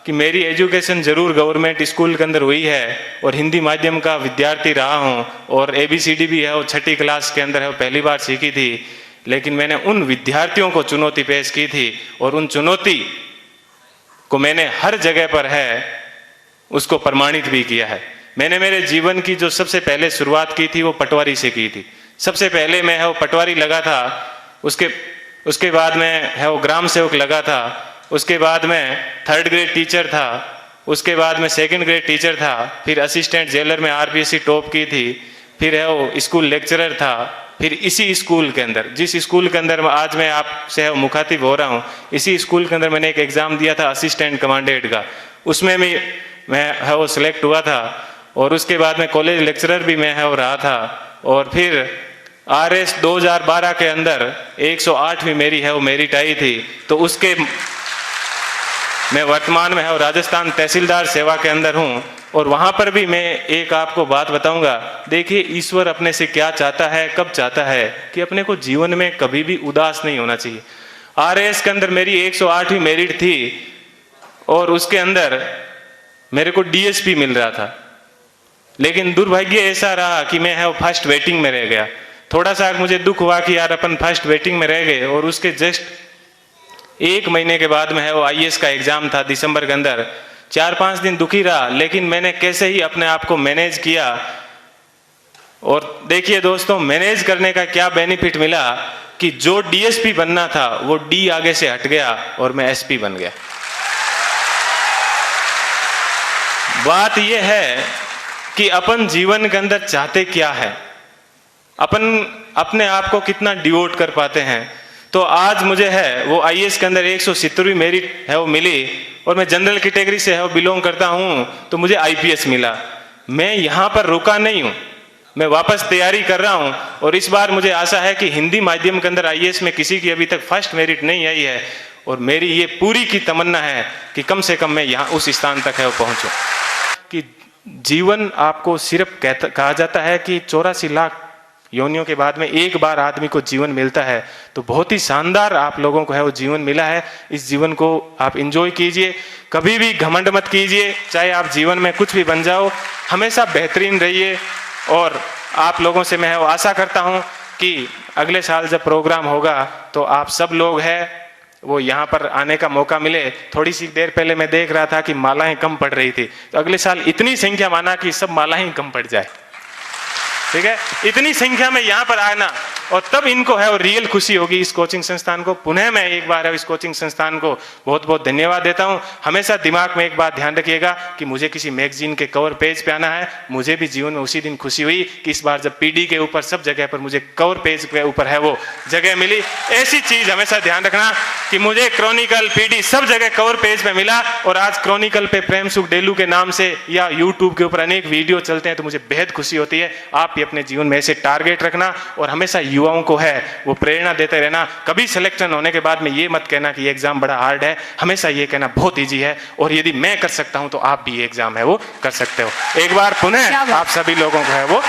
कि मेरी एजुकेशन ज़रूर गवर्नमेंट स्कूल के अंदर हुई है और हिंदी माध्यम का विद्यार्थी रहा हूँ और ABCD भी है वो 6ठी क्लास के अंदर है वो पहली बार सीखी थी, लेकिन मैंने उन विद्यार्थियों को चुनौती पेश की थी और उन चुनौती को मैंने हर जगह पर है उसको प्रमाणित भी किया है। मैंने मेरे जीवन की जो सबसे पहले शुरुआत की थी वो पटवारी से की थी। सबसे पहले मैं है वो पटवारी लगा था, उसके बाद में है वो ग्राम सेवक लगा था, उसके बाद में 3rd ग्रेड टीचर था, उसके बाद में 2nd ग्रेड टीचर था, फिर असिस्टेंट जेलर में RPSC टॉप की थी, फिर है वो स्कूल लेक्चरर था, फिर इसी स्कूल के अंदर जिस स्कूल के अंदर आज मैं आपसे मुखातिब हो रहा हूँ, इसी स्कूल के अंदर मैंने एक एग्ज़ाम दिया था असिस्टेंट कमांडेंट का, उसमें भी मैं है वो सिलेक्ट हुआ था और उसके बाद में कॉलेज लेक्चरर भी मैं है वो रहा था और फिर RS 2012 के अंदर 108वीं मेरी है वो मेरिट आई थी। तो उसके मैं वर्तमान में है वो राजस्थान तहसीलदार सेवा के अंदर हूँ और वहाँ पर भी मैं एक आपको बात बताऊँगा। देखिए ईश्वर अपने से क्या चाहता है, कब चाहता है कि अपने को जीवन में कभी भी उदास नहीं होना चाहिए। RS के अंदर मेरी 108वीं मेरिट थी और उसके अंदर मेरे को DSP मिल रहा था, लेकिन दुर्भाग्य ऐसा रहा कि मैं है वो फर्स्ट वेटिंग में रह गया। थोड़ा सा मुझे दुख हुआ कि यार अपन फर्स्ट वेटिंग में रह गए और उसके जस्ट 1 महीने के बाद में है वो IAS का एग्ज़ाम था दिसंबर के अंदर। 4-5 दिन दुखी रहा, लेकिन मैंने कैसे ही अपने आप को मैनेज किया और देखिए दोस्तों मैनेज करने का क्या बेनिफिट मिला कि जो DSP बनना था वो D आगे से हट गया और मैं SP बन गया। बात यह है कि अपन जीवन के अंदर चाहते क्या है, अपन अपने आप को कितना डिवोट कर पाते हैं। तो आज मुझे है वो IAS के अंदर 170वीं मेरिट है वो मिली और मैं जनरल कैटेगरी से है वो बिलोंग करता हूँ, तो मुझे IPS मिला। मैं यहाँ पर रुका नहीं हूँ, मैं वापस तैयारी कर रहा हूँ और इस बार मुझे आशा है कि हिंदी माध्यम के अंदर IAS में किसी की अभी तक फर्स्ट मेरिट नहीं आई है और मेरी ये पूरी की तमन्ना है कि कम से कम मैं यहाँ उस स्थान तक है वो पहुँचूँ। कि जीवन आपको सिर्फ कहा जाता है कि 84 लाख योनियों के बाद में एक बार आदमी को जीवन मिलता है, तो बहुत ही शानदार आप लोगों को है वो जीवन मिला है। इस जीवन को आप एंजॉय कीजिए, कभी भी घमंड मत कीजिए, चाहे आप जीवन में कुछ भी बन जाओ, हमेशा बेहतरीन रहिए। और आप लोगों से मैं आशा करता हूँ कि अगले साल जब प्रोग्राम होगा तो आप सब लोग हैं वो यहाँ पर आने का मौका मिले। थोड़ी सी देर पहले मैं देख रहा था कि मालाएं कम पड़ रही थी, तो अगले साल इतनी संख्या माना कि सब मालाएं कम पड़ जाए, ठीक है, इतनी संख्या में यहाँ पर आना और तब इनको है और रियल खुशी होगी। इस कोचिंग संस्थान को पुनः मैं एक बार इस कोचिंग संस्थान को बहुत बहुत धन्यवाद देता हूँ। हमेशा दिमाग में एक बात ध्यान रखिएगा कि मुझे किसी मैगजीन के कवर पेज पे आना है। मुझे भी जीवन में उसी दिन खुशी हुई कि इस बार जब PD के ऊपर सब जगह पर मुझे कवर पेज के ऊपर है वो जगह मिली। ऐसी चीज हमेशा ध्यान रखना कि मुझे क्रॉनिकल PD सब जगह कवर पेज पे मिला और आज क्रॉनिकल पे प्रेम सुख डेलू के नाम से या यूट्यूब के ऊपर अनेक वीडियो चलते हैं, तो मुझे बेहद खुशी होती है। आप भी अपने जीवन में ऐसे टारगेट रखना और हमेशा युवाओं को है वो प्रेरणा देते रहना। कभी सिलेक्शन होने के बाद में ये मत कहना कि ये एग्जाम बड़ा हार्ड है, हमेशा ये कहना बहुत इजी है और यदि मैं कर सकता हूं तो आप भी ये एग्जाम है वो कर सकते हो। एक बार पुनः आप सभी लोगों को है वो